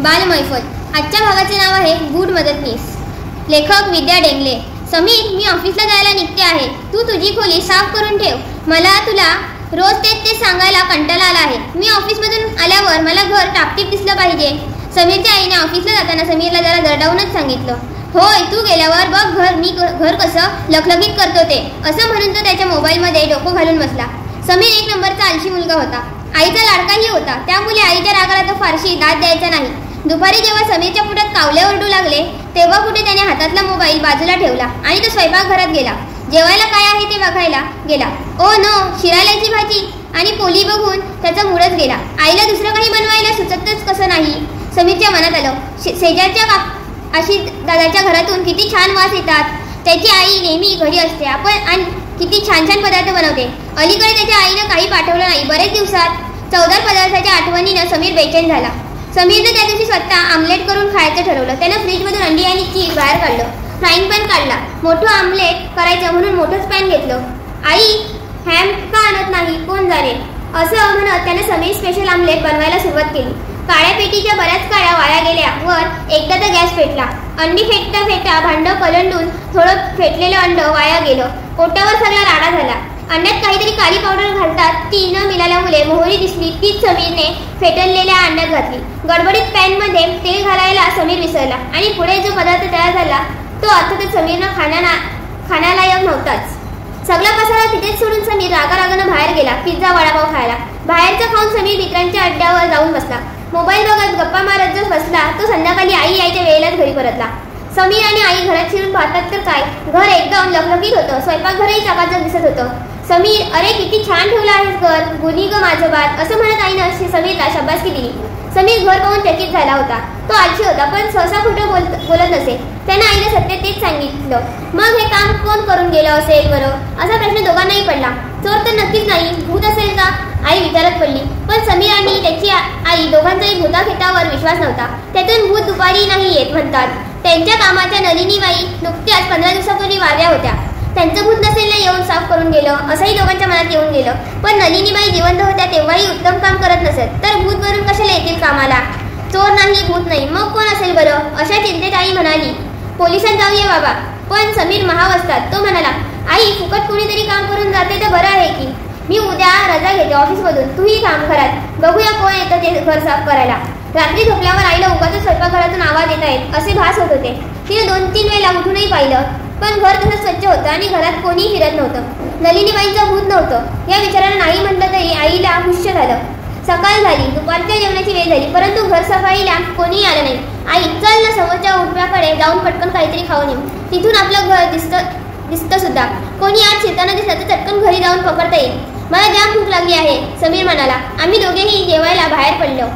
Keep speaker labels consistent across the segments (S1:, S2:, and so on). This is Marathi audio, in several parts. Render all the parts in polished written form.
S1: बालमैफल. आजच्या भागाचे नाव आहे गूढ मदतनीस. लेखक विद्या डेंगले. समीर, मी ऑफिसला जायला निघते आहे. तू तुझी खोली साफ करून ठेव. मला तुला रोज तेच सांगायला कंटाळा आला आहे. मी ऑफिसमधून आल्यावर मला घर टापटीप दिसलं पाहिजे. समीरच्या आईने ऑफिसला जाताना समीरला जरा दरडावूनच सांगितलं. होय, तू गेल्यावर बघ मी घर कसं लखलखीत करतो ते, असं म्हणून तो त्याच्या मोबाईलमध्ये डोकं घालून बसला. समीर एक नंबरचा आळशी मुलगा होता. आईचा लाडकाही होता. त्यामुळे आईच्या रागाला तो फारशी दाद द्यायचा नाही. दुपारी जेव्हा समीरच्या पोटात कावले ओरडू लागले तेव्हा कुठे त्याने हातातला मोबाईल बाजूला ठेवला आणि तो स्वयंपाकघरात गेला. जेवायला काय आहे ते बघायला गेला. ओ नो, शिराल्याची भाजी आणि पोळी बघून त्याचा मूडच गेला. आईला दुसरं काही बनवायला सुचतच कसं नाही. समीरच्या मनात आलं, शेजारच्या आशिष दादाच्या घरातून किती छान वास येतात. त्याची आई नेहमी घरी असते आणि किती छान छान पदार्थ बनवते. अलीकडे त्याच्या आईनं काही पाठवलं नाही. बरेच दिवसात चवदार पदार्थाच्या आठवणीनं समीर बेचैन झाला. समीरनं त्या दिवशी स्वतः आमलेट करून खायचं ठरवलं. त्यानं फ्रीजमधून अंडी आणि चीज बाहेर काढलं. फ्राईंग पॅन काढला. मोठं आमलेट करायचं म्हणून मोठंच पॅन घेतलं. आई, हॅम का आणत नाही, कोण जाणे, असं म्हणत त्यानं समीर स्पेशल आमलेट बनवायला सुरुवात केली. काळ्या पेटीच्या बऱ्याच काळ्या वाया गेल्या वर एकदा तर गॅस पेटला. अंडी फेकता फेकता भांडं कलंडून थोडं फेटलेलं अंड वाया गेलं. पोटावर सगळा राडा झाला. अंड्यात काहीतरी काळी पावडर घालतात, ती न मिळाल्यामुळे मोहरी दिसली. तीच समीरने फेटलेल्या अंड्यात घातली. गडबडीत पॅनमध्ये तेल घालायला समीर विसरला आणि पुढे जो पदार्थ तयार झाला तो अर्थातच समीरनं खाण्यालायक नव्हताच. सगळा पसारा तिथेच सोडून समीर रागारागानं बाहेर गेला पिझ्झा वडापाव खायला. बाहेरचं खाऊन समीर मित्रांच्या अड्ड्यावर जाऊन बसला. मोबाईल बघत गप्पा मारत जो बसला तो संध्याकाळी आई यायच्या वेळेलाच घरी परतला. समीर आणि आई घरात शिरून पाहतात तर काय, घर एकदम लखलखीत होतं. स्वयंपाकघरही चकाचक दिसत होतं. समीर, अरे किती छान ठेवलं आहेस घर, गुणी ग माझं बाळ, असं म्हणत आईनं समीरला शाबासकी दिली. समीर घर पाहून चकित झाला होता. तो आळशी होता पण सहसा खोटं बोलत नसे. त्यानं आईला सत्य तेच सांगितलं. मग हे काम कोण करून गेलं असेल बरं, असा प्रश्न दोघांनाही पडला. चोर तर नक्कीच नाही, भूत असेल का, आई विचारत पडली. पण समीर आणि त्याची आई दोघांचाही भूताखेतावर विश्वास नव्हता. त्यातून भूत दुपारी नाही येत म्हणतात. त्यांच्या कामाच्या नलिनीबाई नुकत्याच 15 दिवसापूर्वी वारल्या होत्या. त्यांचं भूत नसेल ना येऊन साफ करून गेलं, असंही दोघांच्या मनात येऊन गेलं. पण नलिनीबाई जिवंत होत्या तेव्हाही उत्तम काम करत नसत तर भूत वरून कशाला येतील कामाला. चोर नाही, भूत नाही, मग कोण असेल बरं, अशा चिंतेत आई म्हणाली. पोलिसात जाऊया बाबा. पण समीर महावस्तात. तो म्हणाला, आई फुकट कोणीतरी काम करून जाते तर बरं आहे की. मी उद्या रजा घेते ऑफिसमधून, तूही काम घरात. बघूया कोण येतं ते घर साफ करायला. रात्री झोपल्यावर आईला उगाच स्वयंपाकघरातून आवाज येत आहेत असे भास होत होते. तिने 2-3 वेळेला उठूनही पाहिलं पण घर तसंच स्वच्छ होतं आणि घरात कोणीही फिरत नव्हतं. नलिनीबाईंचं भूत नव्हतं. या विचारानं नाही म्हटलं तरी आईला हुश्य झालं. सकाळ झाली. दुपारच्या जेवणाची वेळ झाली परंतु घर सफाईला कोणीही आलं नाही. आई, चल ना समोरच्या उठव्याकडे जाऊन पटकन काहीतरी खाऊन येऊ. तिथून आपलं घर दिसतं सुद्धा. कोणी आज शिरताना दिसलं तर चटकन घरी जाऊन पकडता येईल. मला जाम भूक लागली आहे, समीर म्हणाला. आम्ही दोघेही जेवायला बाहेर पडलो.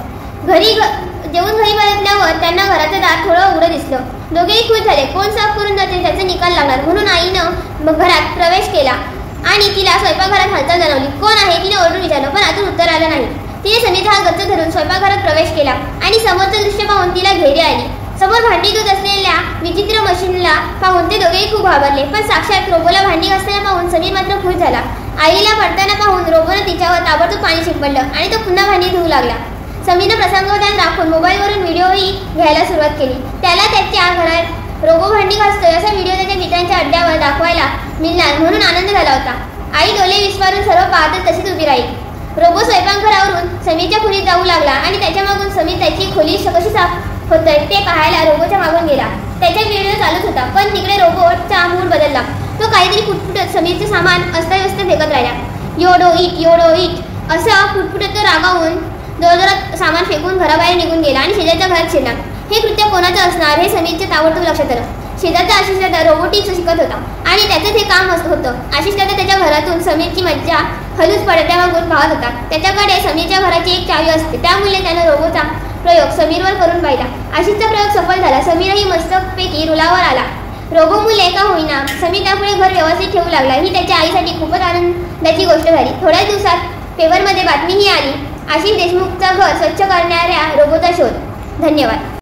S1: जेवून घरी परतल्यावर त्यांना घराचं दार थोडं उघडं दिसलं. दोघेही खुश झाले. कोण साफ करून जाते त्याचा निकाल लागणार म्हणून आईनं घरात प्रवेश केला आणि तिला स्वयंपाकघरात हालचाल जाणवली. कोण आहे तिने ओरडून विचारलं पण आतून उत्तर आलं नाही. तिने समीरचा हात गच्च धरून स्वयंपाकघरात प्रवेश केला आणि समोरचं दृश्य पाहून तिला घेरी आली. समोर भांडी धुत असलेल्या विचित्र मशीनला पाहून ते दोघेही खूप घाबरले. पण साक्षात रोबोला भांडी घासताना पाहून समीर मात्र खुश झाला. आईला पडताना पाहून रोबोनं तिच्यावर ताबडतोब पाणी शिंपडलं आणि तो पुन्हा भांडी धुवू लागला. समीरनं प्रसंगोदान राखून मोबाईलवरून व्हिडिओही घ्यायला सुरुवात केली. त्याला त्याच्या घरात रोबो भांडी घासतोय असा व्हिडिओ त्याच्या मित्रांच्या अड्ड्यावर दाखवायला मिळणार म्हणून आनंद झाला होता. आई डोळे विस्फारून सर्व पाहतच तशीच उभी राहील. रोबो स्वयंपाकघरावरून समीरच्या खोलीत जाऊ लागला आणि त्याच्या मागून समीर त्याची खोली कशी साफ होतंय ते पाहायला रोबोच्या मागून गेला. त्याचा व्हिडिओ चालूच होता पण तिकडे रोबोटचा मूड बदलला. तो काहीतरी फुटफुटत समीरचे सामान अस्ताव्यस्त फेकत राहिला. योडो इट असं फुटफुटत तो रागावून जोरजोरात सामान फेकून घराबाहेर निघून गेला आणि शेजारच्या घरात शिरला. हे कृत्य कोणाचं असणार हे समीरच्या ताबडतोब लक्षात आलं. शेजारचा आशिष दादा रोबोटिक्स शिकत होता आणि त्याचं हे काम होतं. आशिष दादा त्याच्या घरातून समीरची मज्जा हलूच पडद्यामागून पाहत होता. त्याच्याकडे समीरच्या घराची एक चावी असते त्यामुळे त्यानं रोबोचा प्रयोग समीरवर करून पाहिला. आशिषचा प्रयोग सफल झाला. समीरही मस्तपैकी रुलावर आला. रोबो मुले का होईना समीर त्यामुळे घर व्यवस्थित ठेवू लागला. ही त्याच्या आईसाठी खूपच आनंदाची गोष्ट झाली. थोड्याच दिवसात पेपरमध्ये बातमीही आली, आशिष देशमुखचा घर स्वच्छ करणाऱ्या रोबोचा शोध. धन्यवाद.